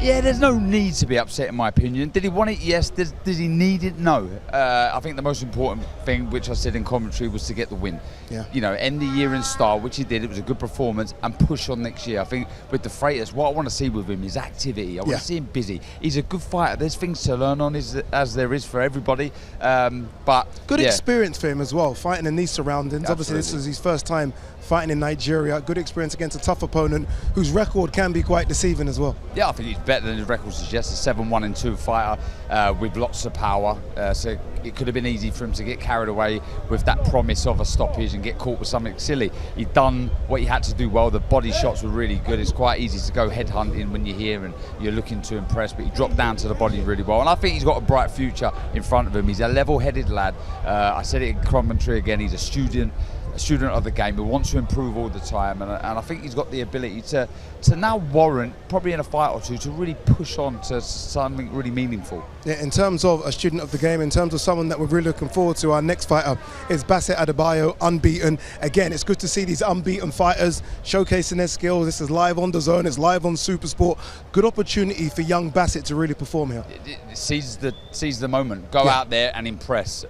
Yeah, there's no need to be upset, in my opinion. Did he want it? Yes. Did he need it? No. I think the most important thing, which I said in commentary, was to get the win. Yeah. You know, end the year in style, which he did. It was a good performance, and push on next year. I think with the Freitas, what I want to see with him is activity. I want to see him busy. He's a good fighter. There's things to learn on, as there is for everybody. But good experience for him as well, fighting in these surroundings. Absolutely. Obviously, this was his first time fighting in Nigeria. Good experience against a tough opponent whose record can be quite deceiving as well. Yeah, I think he's better than his record suggests. A 7-1-2 fighter with lots of power. So it could have been easy for him to get carried away with that promise of a stoppage and get caught with something silly. He'd done what he had to do well. The body shots were really good. It's quite easy to go head hunting when you're here and you're looking to impress, but he dropped down to the body really well. And I think he's got a bright future in front of him. He's a level-headed lad. I said it in commentary again. He's a student of the game who wants to improve all the time, and I think he's got the ability to now warrant, probably in a fight or two, to really push on to something really meaningful. Yeah, in terms of a student of the game, in terms of someone that we're really looking forward to, our next fighter is Basit Adebayo, unbeaten. Again, it's good to see these unbeaten fighters showcasing their skills. This is live on DAZN, it's live on Supersport. Good opportunity for young Basit to really perform here. Seize the moment, go out there and impress.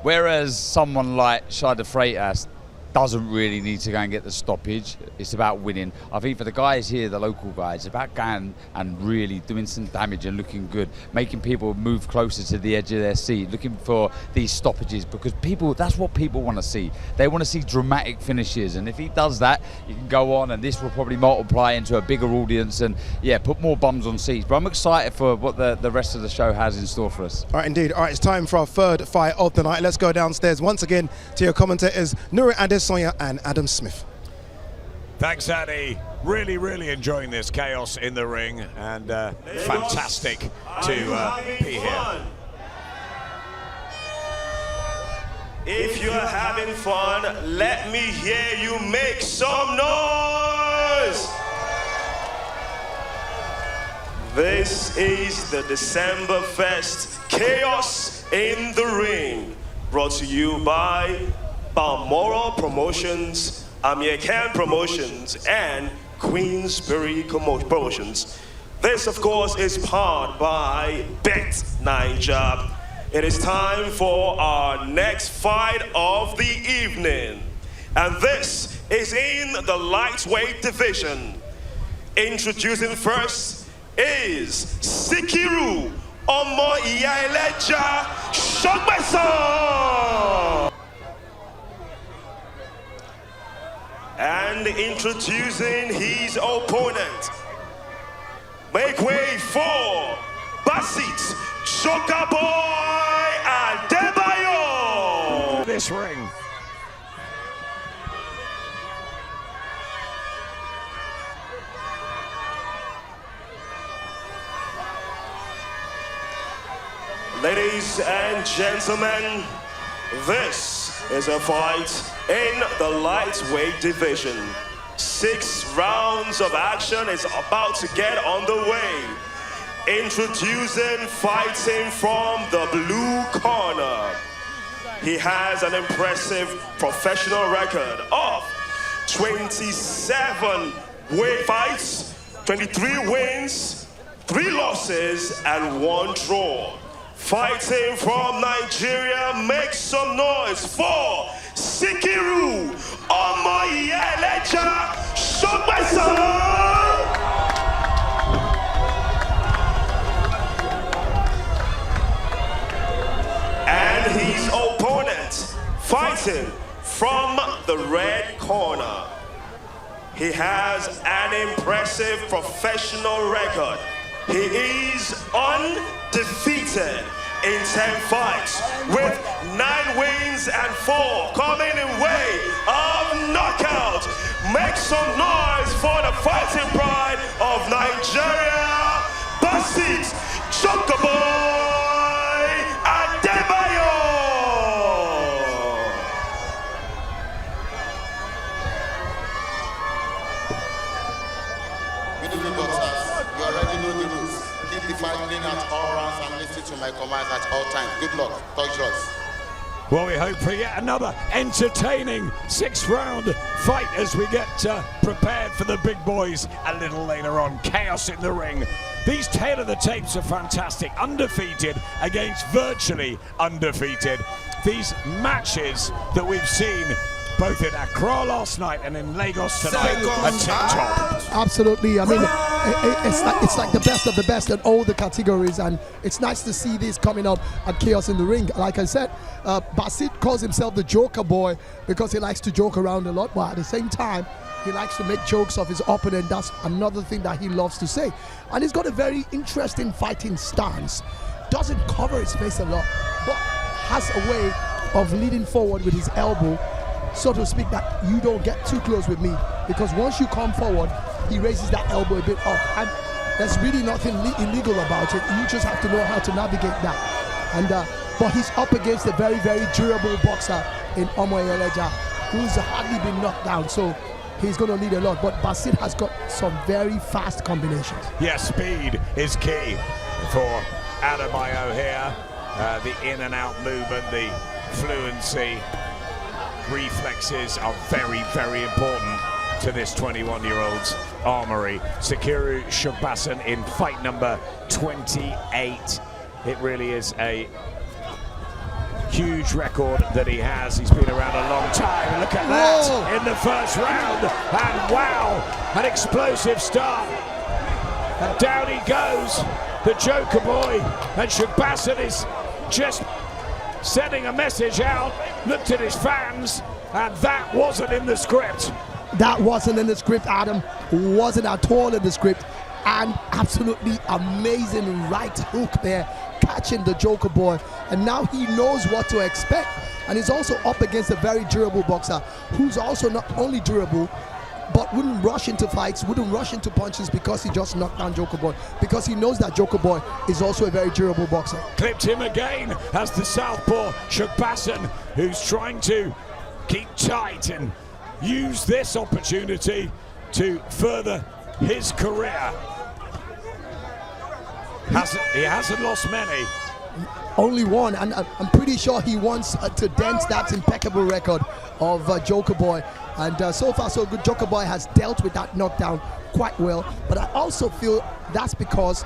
Whereas someone like Sikiru Freitas doesn't really need to go and get the stoppage. It's about winning. I think for the guys here, the local guys, it's about going and really doing some damage and looking good, making people move closer to the edge of their seat, looking for these stoppages, because that's what people want to see. They want to see dramatic finishes, and if he does that, you can go on, and this will probably multiply into a bigger audience and, yeah, put more bums on seats. But I'm excited for what the rest of the show has in store for us. All right, indeed. All right, it's time for our third fight of the night. Let's go downstairs once again to your commentators, Nuri Adesanya and Adam Smith. Thanks, Addy. Really enjoying this chaos in the ring, and fantastic to be here. If you're having fun, let me hear you make some noise. This is the December Fest Chaos in the Ring, brought to you by Balmoral Promotions, Amir Khan Promotions, and Queensbury Promotions. This, of course, is powered by Bet Niger. It is time for our next fight of the evening, and this is in the lightweight division. Introducing first is Sikiru Shogbesan. And introducing his opponent, make way for Basit Adebayo. This ring. Ladies and gentlemen, this is a fight in the lightweight division. 6 rounds of action is about to get underway. Introducing, fighting from the blue corner. He has an impressive professional record of 27 fights, 23 wins, 3 losses, and 1 draw. Fighting from Nigeria, make some noise for Sikiru Shogbesan. And his opponent, fighting from the red corner. He has an impressive professional record. He is undefeated in 10 fights, with 9 wins and 4 coming in way of knockout. Make some noise for the fighting pride of Nigeria, Basit Adebayo. Beautiful boxers, you already know the rules. Keep the fight clean at all rounds and listen to my commands at all times. Good luck. Touch us. Well, we hope for yet another entertaining 6th round fight as we get prepared for the big boys a little later on. Chaos in the ring. These tail of the tapes are fantastic. Undefeated against virtually undefeated. These matches that we've seen both in Accra last night and in Lagos tonight are tip-top. Absolutely. I mean, it's like the best of the best in all the categories, and it's nice to see this coming up at Chaos in the Ring. Like I said, Basit calls himself the Joker Boy because he likes to joke around a lot, but at the same time, he likes to make jokes of his opponent. That's another thing that he loves to say. And he's got a very interesting fighting stance. Doesn't cover his face a lot, but has a way of leading forward with his elbow, so to speak, that you don't get too close with me, because once you come forward, he raises that elbow a bit up, and there's really nothing illegal about it. You just have to know how to navigate that. And but he's up against a very, very durable boxer in Omoyeleja, who's hardly been knocked down, so he's going to need a lot. But Basit has got some very fast combinations. Yes, speed is key for Adebayo here. The in and out movement, the fluency, reflexes are very, very important to this 21-year-old's armory. Sikiru Shogbesan in fight number 28. It really is a huge record that he has. He's been around a long time. Look at that in the first round. And wow, an explosive start. And down he goes, the Joker Boy. And Shogbesan is just sending a message out. Looked at his fans, and that wasn't in the script. That wasn't in the script, Adam. Wasn't at all in the script. And absolutely amazing right hook there, catching the Joker Boy. And now he knows what to expect. And he's also up against a very durable boxer who's also not only durable, but wouldn't rush into fights, wouldn't rush into punches because he just knocked down Joker Boy, because he knows that Joker Boy is also a very durable boxer. Clipped him again as the southpaw Shogbesan, who's trying to keep tight and use this opportunity to further his career. He hasn't lost many. Only one, and I'm pretty sure he wants to dent that impeccable record of Joker Boy. And so far so good. Joker Boy has dealt with that knockdown quite well, but I also feel that's because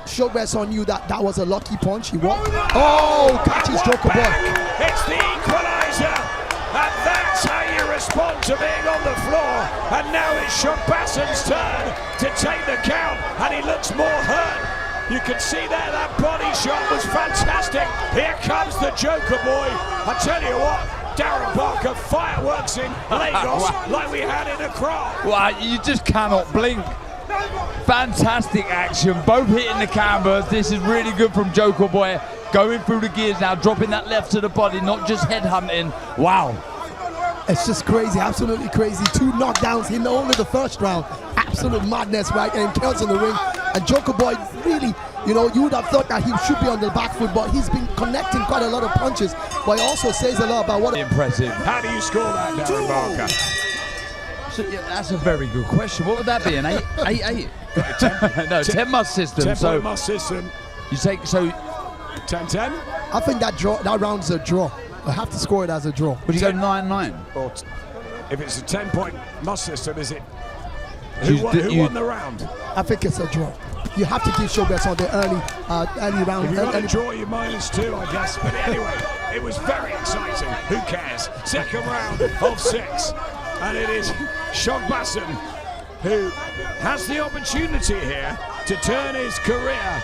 Shogbesan knew that that was a lucky punch. He walked. Oh, catches Joker Boy. It's the equalizer, and that's how you respond to being on the floor. And now it's Shogbesan's turn to take the count, and he looks more hurt. You can see there that body shot was fantastic. Here comes the Joker Boy. I tell you what, Darren Parker, fireworks in Lagos like we had in Accra. Well, you just cannot blink. Fantastic action, both hitting the canvas. This is really good from Joker Boy. Going through the gears now, dropping that left to the body, not just headhunting. Wow. It's just crazy, absolutely crazy. 2 knockdowns in only the first round. Absolute madness, right? And Chaos in the ring. And Joker Boy really, you know, you would have thought that he should be on the back foot, but he's been connecting quite a lot of punches. But it also says a lot about what... Impressive. How do you score that, Darren Parker? So, yeah, that's a very good question. What would that be, an 8-8? No, 10 must system. 10 must system. You take, so... 10-10? I think that round's a draw. I have to score it as a draw. Would you go 9-9? Or if it's a 10-point must system, is it? Who won the round? I think it's a draw. You have to give Shogbesan the early round. If you want to draw, you -2, I guess. But anyway, it was very exciting. Who cares? Second round of 6. And it is Shogbesan who has the opportunity here to turn his career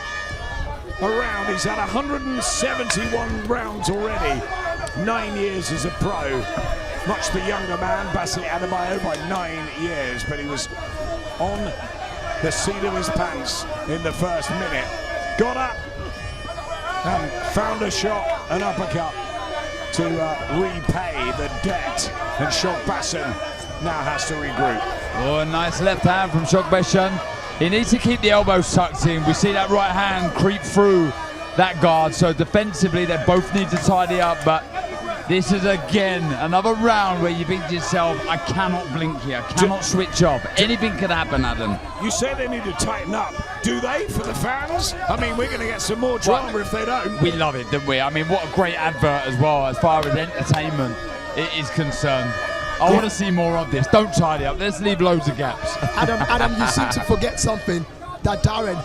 around. He's had 171 rounds already. 9 years as a pro. Much the younger man, Basit Adebayo, by 9 years, but he was on the seat of his pants in the first minute. Got up and found a shot, an uppercut, to repay the debt. And Shogbesan now has to regroup. Oh, a nice left hand from Shogbesan. He needs to keep the elbows tucked in. We see that right hand creep through that guard, so defensively they both need to tidy up, but This is again another round where you think to yourself, I cannot blink here, cannot switch off. Anything could happen, Adam. You say they need to tighten up. Do they, for the fans? I mean, we're going to get some more drama if they don't. We love it, don't we? I mean, what a great advert as well, as far as entertainment is concerned. I want to see more of this. Don't tidy up. Let's leave loads of gaps. Adam, you seem to forget something, that Darren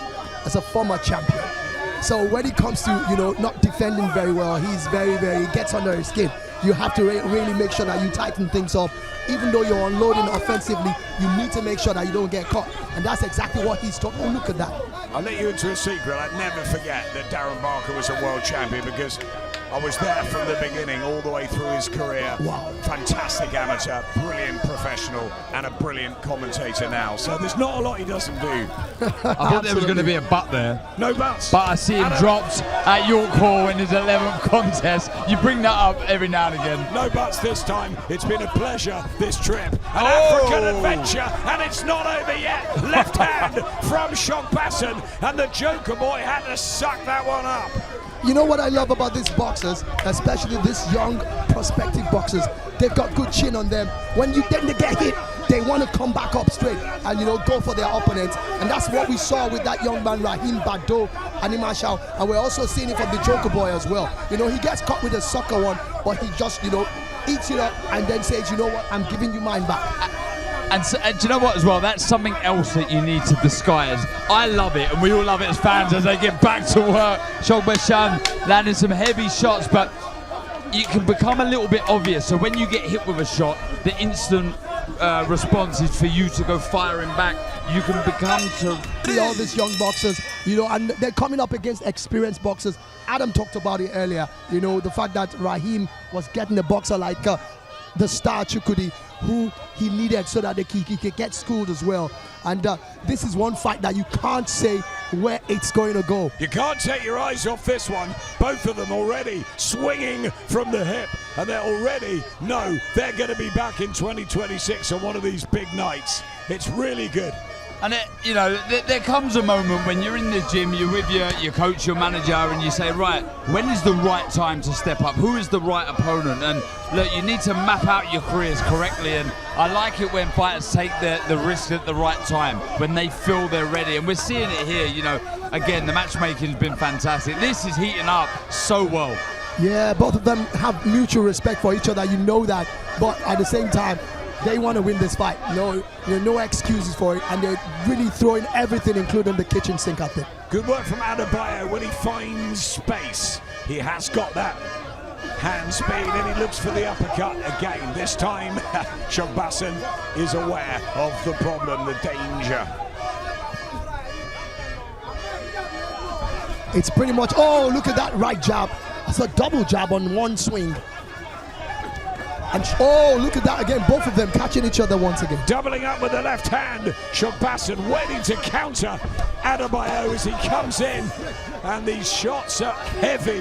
is a former champion. So when it comes to, not defending very well, he's very, he gets under his skin. You have to really make sure that you tighten things up. Even though you're unloading offensively, you need to make sure that you don't get caught. And that's exactly what he's talking. Oh, look at that. I'll let you into a secret. I'd never forget that Darren Barker was a world champion because I was there from the beginning all the way through his career. Wow. Fantastic amateur, brilliant professional, and a brilliant commentator now. So there's not a lot he doesn't do. I thought there was going to be a butt there. No buts. But I see him dropped at York Hall in his 11th contest. You bring that up every now and again. No buts this time. It's been a pleasure, this trip. An African adventure, and it's not over yet. Left hand from Shogbesan, and the Joker boy had to suck that one up. You know what I love about these boxers, especially these young prospective boxers? They've got good chin on them. When they get hit, they want to come back up straight and go for their opponents. And that's what we saw with that young man Rahim Bado and Imashao. And we're also seeing it from the Joker boy as well. He gets caught with a sucker one, but he just eats it up and then says, you know what, I'm giving you mine back. And do you know what as well? That's something else that you need to disguise. I love it, and we all love it as fans as they get back to work. Shogbesan landing some heavy shots, but you can become a little bit obvious. So when you get hit with a shot, the instant response is for you to go firing back. You can become to... All these young boxers, and they're coming up against experienced boxers. Adam talked about it earlier, the fact that Rahim was getting a boxer like the star Chukudi, who he needed so that he could get schooled as well. And this is one fight that you can't say where it's going to go. You can't take your eyes off this one. Both of them already swinging from the hip, and they already know they're going to be back in 2026 on one of these big nights. It's really good. And there comes a moment when you're in the gym, you're with your coach, your manager, and you say, right, when is the right time to step up? Who is the right opponent? And look, you need to map out your careers correctly. And I like it when fighters take the risk at the right time, when they feel they're ready. And we're seeing it here, again, the matchmaking's been fantastic. This is heating up so well. Yeah, both of them have mutual respect for each other, that. But at the same time, they want to win this fight. No excuses for it, and they're really throwing everything, including the kitchen sink at them. Good work from Adebayo when he finds space. He has got that hand speed, and he looks for the uppercut again. This time, Shogbesan is aware of the problem, the danger. It's pretty much, look at that right jab. It's a double jab on one swing. And look at that again, both of them catching each other once again. Doubling up with the left hand, Shogbesan waiting to counter Adebayo as he comes in. And these shots are heavy.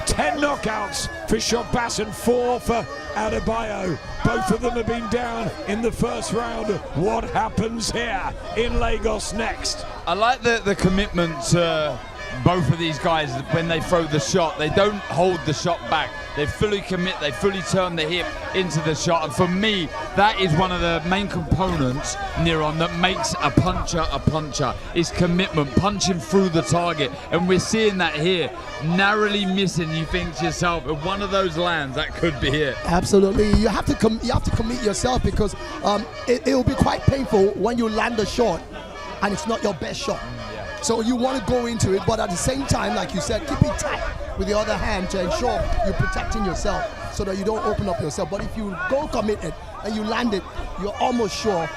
10 knockouts for Shogbesan, 4 for Adebayo. Both of them have been down in the first round. What happens here in Lagos next? I like the commitment to both of these guys when they throw the shot. They don't hold the shot back. They fully commit, they fully turn the hip into the shot. And for me, that is one of the main components, Niron, that makes a puncher, is commitment, punching through the target. And we're seeing that here, narrowly missing. You think to yourself, if one of those lands, that could be it. Absolutely, you have to commit yourself, because it will be quite painful when you land a shot and it's not your best shot. So you want to go into it, but at the same time, like you said, keep it tight with the other hand to ensure you're protecting yourself so that you don't open up yourself. But if you go committed and you land it, you're almost sure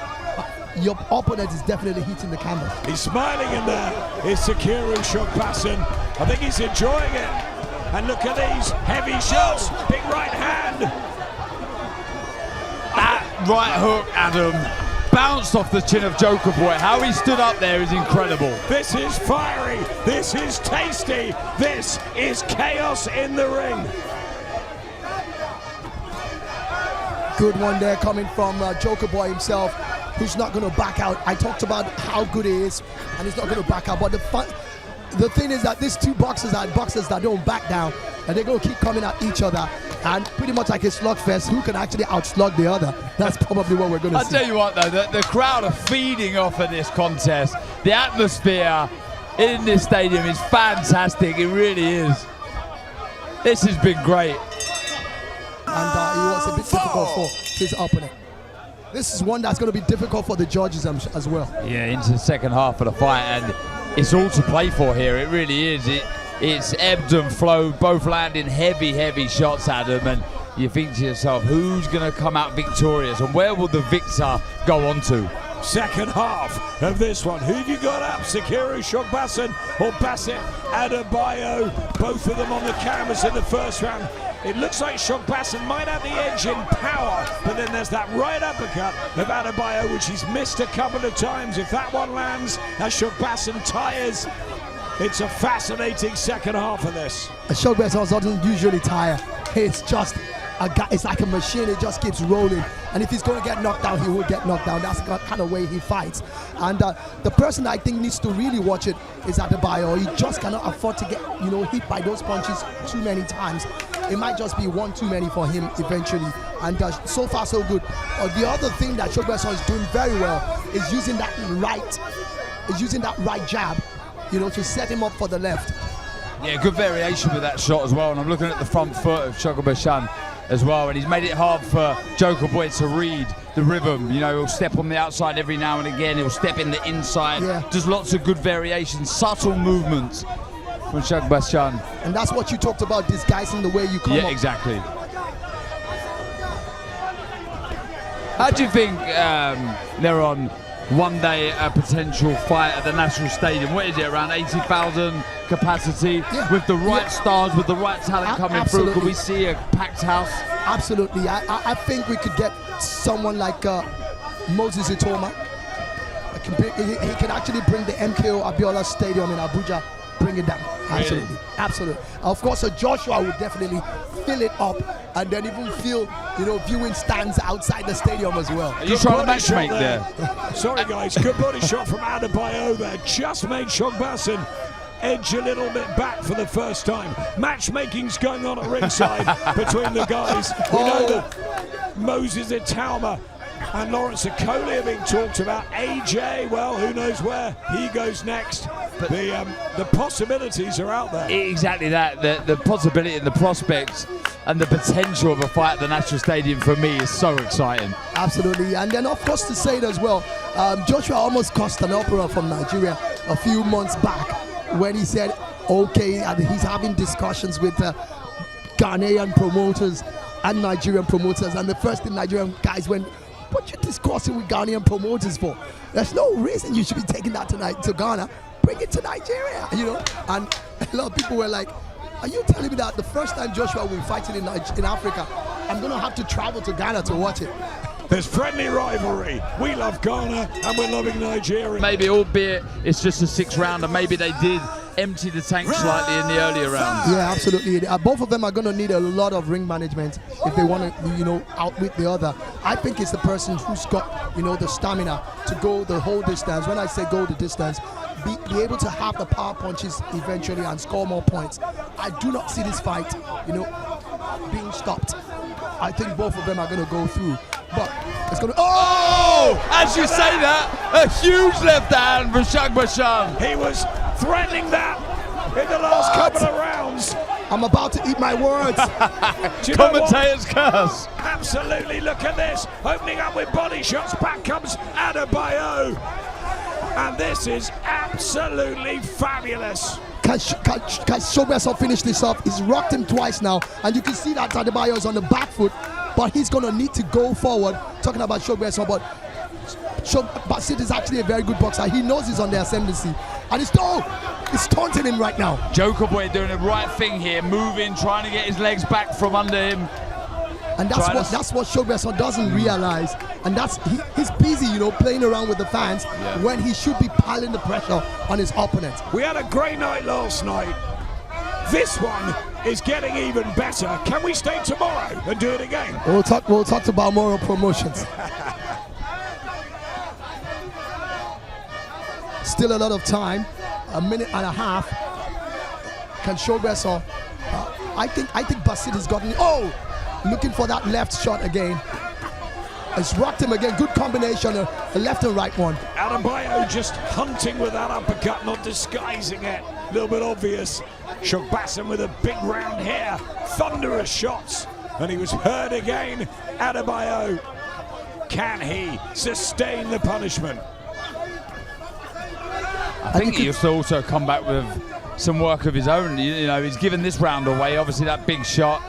your opponent is definitely hitting the canvas. He's smiling in there. It's Sikiru Shogbesan. I think he's enjoying it. And look at these heavy shots. Big right hand. That right hook, Adam, bounced off the chin of Joker Boy. How he stood up there is incredible. This is fiery. This is tasty. This is chaos in the ring. Good one there coming from Joker Boy himself, who's not going to back out. I talked about how good he is, and he's not going to back out. But the thing is that these two boxers are boxers that don't back down, and they're going to keep coming at each other. And pretty much like a slugfest, who can actually outslug the other? That's probably what we're going to I'll see. tell you what, though, the crowd are feeding off of this contest. The atmosphere in this stadium is fantastic. It really is. This has been great. And it was a bit difficult for his opponent. This is one that's going to be difficult for the judges as well. Yeah, into the second half of the fight, and it's all to play for here. It really is. It's ebbed and flowed, both landing heavy shots at them, and you think to yourself, who's going to come out victorious, and where will the victor go on to? Second half of this one. Who have you got up? Sikiru Shogbesan or Basit Adebayo? Both of them on the canvas in the first round. It looks like Shogbesan might have the edge in power, but then there's that right uppercut of Adebayo, which he's missed a couple of times. If that one lands, as Shogbesan tires, it's a fascinating second half of this. Shogbesan doesn't usually tire. It's just a guy. It's like a machine. It just keeps rolling. And if he's going to get knocked down, he will get knocked down. That's the kind of way he fights. And the person I think needs to really watch it is Adebayo. He just cannot afford to get hit by those punches too many times. It might just be one too many for him eventually. And so far so good. The other thing that Shogbesan is doing very well is using that right jab, to set him up for the left. Yeah, good variation with that shot as well. And I'm looking at the front foot of Shogbesan as well, and he's made it hard for Joker Boy to read the rhythm. He'll step on the outside every now and again. He'll step in the inside. Yeah. Just lots of good variations, subtle movements from Shogbesan. And that's what you talked about, disguising the way you come up. Yeah, exactly. How do you think they're on one day a potential fight at the National Stadium? What is it, around 80,000 capacity? Yeah. With the right stars, with the right talent coming through, could we see a packed house? Absolutely. I think we could get someone like Moses Itoma. He can actually bring the MKO Abiola Stadium in Abuja, bring it down. Absolutely. Really? Absolutely. Of course, Joshua would definitely fill it up and then even fill, viewing stands outside the stadium as well. Are you trying to matchmake there? Sorry guys, good body shot from Adebayo there. Just made Shogbesan edge a little bit back for the first time. Matchmaking's going on at ringside between the guys. We know that Moses Itoma and Lawrence Okoli are being talked about. AJ, well, who knows where he goes next. But the possibilities are out there. Exactly that. The possibility and the prospects and the potential of a fight at the National Stadium for me is so exciting. Absolutely. And then, of course, to say it as well, Joshua almost cost an opera from Nigeria a few months back when he said, okay, and he's having discussions with Ghanaian promoters and Nigerian promoters. And the first thing Nigerian guys went, what you discussing with Ghanaian promoters for? There's no reason you should be taking that to Ghana. Bring it to Nigeria, And a lot of people were like, are you telling me that the first time Joshua will be fighting in Africa, I'm going to have to travel to Ghana to watch it? There's friendly rivalry. We love Ghana and we're loving Nigeria. Maybe, albeit it's just a 6th round, and maybe they did empty the tank slightly in the earlier rounds. Yeah, absolutely. Both of them are going to need a lot of ring management if they want to, outwit the other. I think it's the person who's got, the stamina to go the whole distance. When I say go the distance, be able to have the power punches eventually and score more points. I do not see this fight, being stopped. I think both of them are going to go through. But it's going to... Oh! As you say that, a huge left hand from Shogbesan. He was threatening that in the last couple of rounds. I'm about to eat my words. Commentator's curse. Absolutely, look at this. Opening up with body shots. Back comes Adebayo. And this is absolutely fabulous. Can Shogbesan finish this off? He's rocked him twice now, and you can see that Adebayo's on the back foot, but he's going to need to go forward. Talking about Shogbesan, but Basit is actually a very good boxer. He knows he's on the ascendancy, and he's taunting him right now. Joker Boy doing the right thing here, moving, trying to get his legs back from under him. And that's what Shogbesan doesn't realize, and he's busy, playing around with the fans when he should be piling the pressure on his opponent. We had a great night last night. This one is getting even better. Can we stay tomorrow and do it again? We'll talk to Balmoral Promotions. Still a lot of time, a minute and a half. Can Shogbesan? I think Basit has gotten. Oh, looking for that left shot again. It's rocked him again. Good combination, a left and right one. Adebayo just hunting with that uppercut, not disguising it. A little bit obvious. Shogbesan with a big round hair, thunderous shots, and he was hurt again. Adebayo, can he sustain the punishment? I think he used to also come back with some work of his own. You know, he's given this round away. Obviously, that big shot.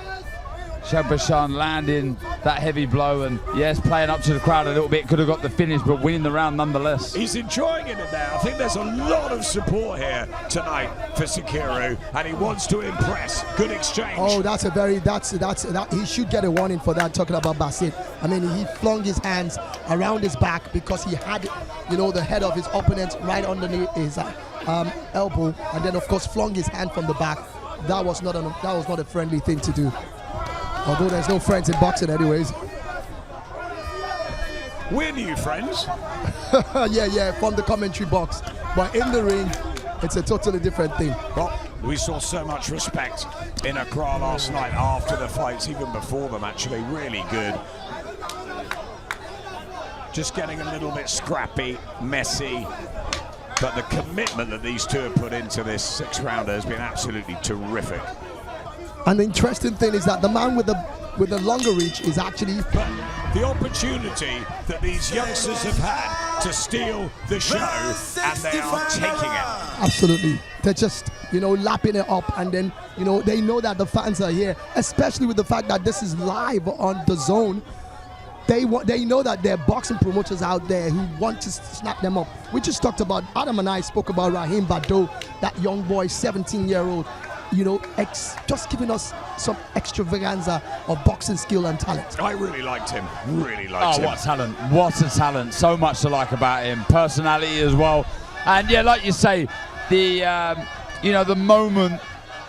Shogbesan landing that heavy blow, and yes, playing up to the crowd a little bit, could have got the finish, but winning the round nonetheless. He's enjoying it now. I think there's a lot of support here tonight for Sikiru, and he wants to impress. Good exchange. Oh, that he should get a warning for that. Talking about Basit, I mean, he flung his hands around his back because he had, you know, the head of his opponent right underneath his elbow, and then of course flung his hand from the back. That was not a friendly thing to do. Although there's no friends in boxing anyways. We're new friends. yeah, from the commentary box. But in the ring, it's a totally different thing. Well, we saw so much respect in Accra last night after the fights, even before them actually, really good. Just getting a little bit scrappy, messy, but the commitment that these two have put into this 6-rounder has been absolutely terrific. And the interesting thing is that the man with the longer reach is actually... But the opportunity that these youngsters have had to steal the show, and they are taking it. Absolutely. They're just, you know, lapping it up, and then, you know, they know that the fans are here, especially with the fact that this is live on the zone. They know that there are boxing promoters out there who want to snap them up. We just talked about, Adam and I spoke about Rahim Bado, that young boy, 17-year-old. You know, just giving us some extravaganza of boxing skill and talent. I really liked him, really liked him. Oh, what a talent, what a talent. So much to like about him, personality as well. And yeah, like you say, the you know, the moment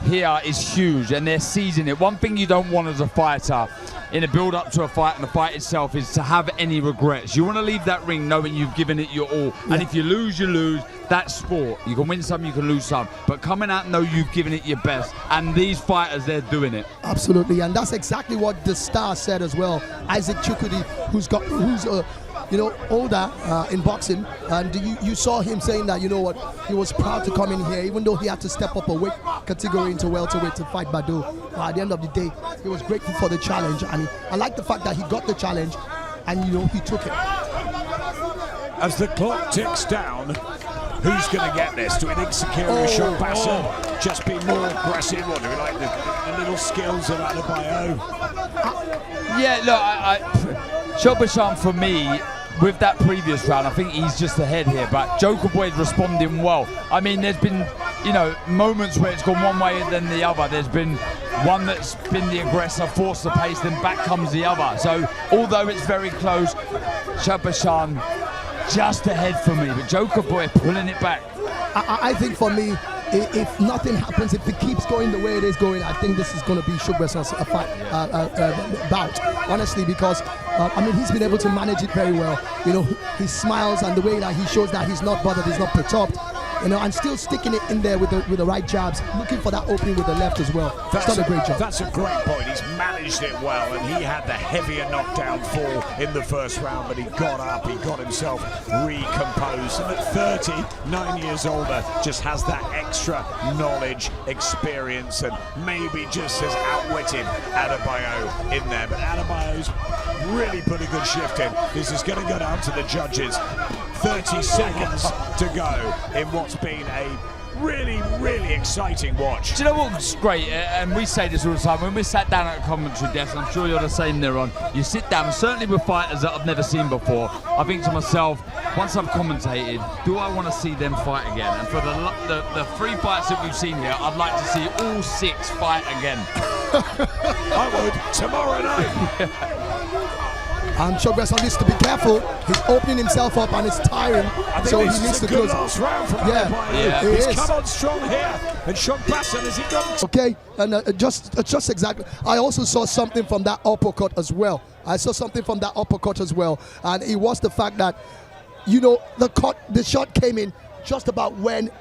here is huge, and they're seizing it. One thing you don't want as a fighter in a build-up to a fight and the fight itself is to have any regrets. You want to leave that ring knowing you've given it your all. Yeah. And if you lose, you lose. That's sport. You can win some, you can lose some. But coming out, know you've given it your best. And these fighters, they're doing it. Absolutely, and that's exactly what the star said as well. Isaac Chukwudi, who's you know, older in boxing, and you saw him saying that, you know what, he was proud to come in here, even though he had to step up a weight category into welterweight to fight Bado. At the end of the day, he was grateful for the challenge, and I like the fact that he got the challenge, and you know, he took it. As the clock ticks down, who's going to get this? Do we think Sikiru Shogbesan just be more aggressive, or do we like the little skills of Adebayo? Yeah, look, Shogbesan for me, with that previous round, I think he's just ahead here, but Joker Boy is responding well. I mean, there's been, you know, moments where it's gone one way and then the other. There's been one that's been the aggressor, forced the pace, then back comes the other. So, although it's very close, Shogbesan just ahead for me, but Joker Boy pulling it back. I think for me, if nothing happens, if it keeps going the way it is going, I think this is going to be Shogbesan's bout, honestly, because I mean, he's been able to manage it very well. You know, he smiles, and the way that he shows that he's not bothered, he's not perturbed, you know, and still sticking it in there with the right jabs, looking for that opening with the left as well. He's done a great job. That's a great point. He's managed it well, and he had the heavier knockdown fall in the first round, but he got up, he got himself recomposed, and at 39 years older, just has that extra knowledge, experience, and maybe just has outwitted Adebayo in there. But Adebayo's really put a good shift in. This is going to go down to the judges. 30 seconds to go in what's been a really, really exciting watch. Do you know what's great? And we say this all the time. When we sat down at a commentary desk, I'm sure you're the same there on, you sit down, certainly with fighters that I've never seen before, I think to myself, once I've commentated, do I want to see them fight again? And for the 3 fights that we've seen here, I'd like to see all 6 fight again. I would, tomorrow night. And Shogbesan needs to be careful. He's opening himself up and it's tiring, so he needs to close. Last round from yeah, he's come on strong here, and Shogbesan has he gone? Okay, and just exactly. I also saw something from that uppercut as well. And it was the fact that, you know, the shot came in just about when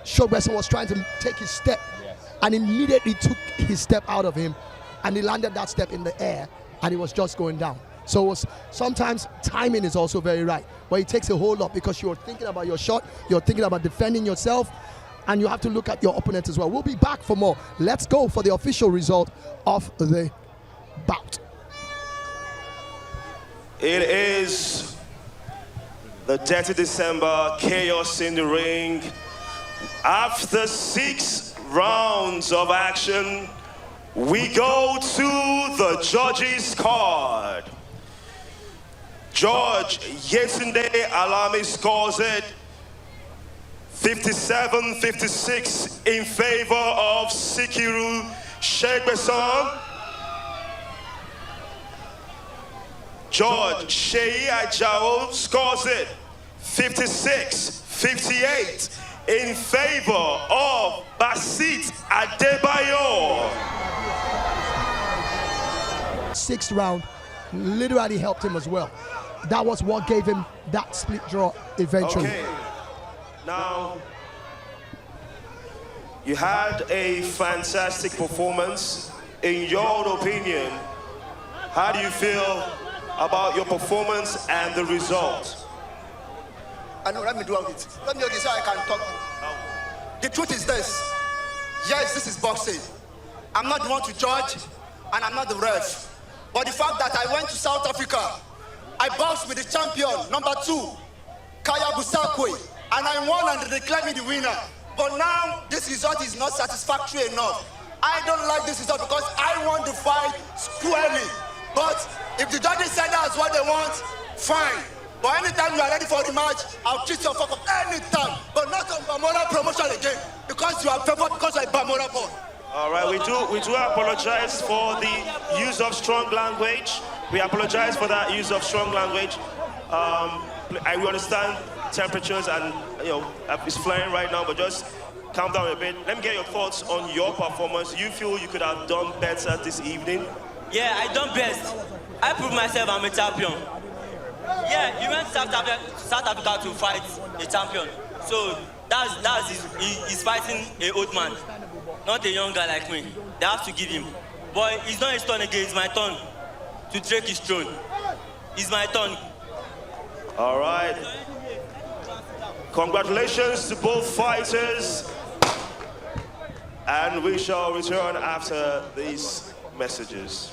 Shogbesan was trying to take his step, and immediately took his step out of him. and he landed that step in the air, and he was just going down. So sometimes timing is also very right, but it takes a whole lot because you're thinking about your shot, you're thinking about defending yourself, and you have to look at your opponent as well. We'll be back for more. Let's go for the official result of the bout. It is the Dirty December chaos in the ring. After 6 rounds of action, we go to the judges' card. Judge Yetunde Alami scores it 57-56 in favor of Sikiru Shogbesan. Judge Sheyi Ajao scores it 56-58 in favor of Basit Adebayo. 6th round literally helped him as well. That was what gave him that split draw eventually. Okay. Now, you had a fantastic performance. In your opinion, how do you feel about your performance and the result? I know, let me do it. Let me do this so I can talk. The truth is this. Yes, this is boxing. I'm not the one to judge, and I'm not the ref. But the fact that I went to South Africa, I boxed with the champion, number 2, Kaya Busakwe, and I won and they declared me the winner. But now, this result is not satisfactory enough. I don't like this result because I want to fight squarely. But if the judges said that's what they want, fine. But anytime you are ready for the match, I'll treat your fuck up anytime. But not on Bamora promotion again, because you are favored because you are Bamora born. All right, we do apologize for the use of strong language. We apologize for that use of strong language. We understand temperatures and it's flaring right now, but just calm down a bit. Let me get your thoughts on your performance. You feel you could have done better this evening? Yeah, I done best. I proved myself I'm a champion. Yeah, he went to South Africa to fight a champion. So he's fighting an old man, not a young guy like me. They have to give him. But it's not his turn again, it's my turn to take his throne. It's my turn. All right. Congratulations to both fighters. And we shall return after these messages.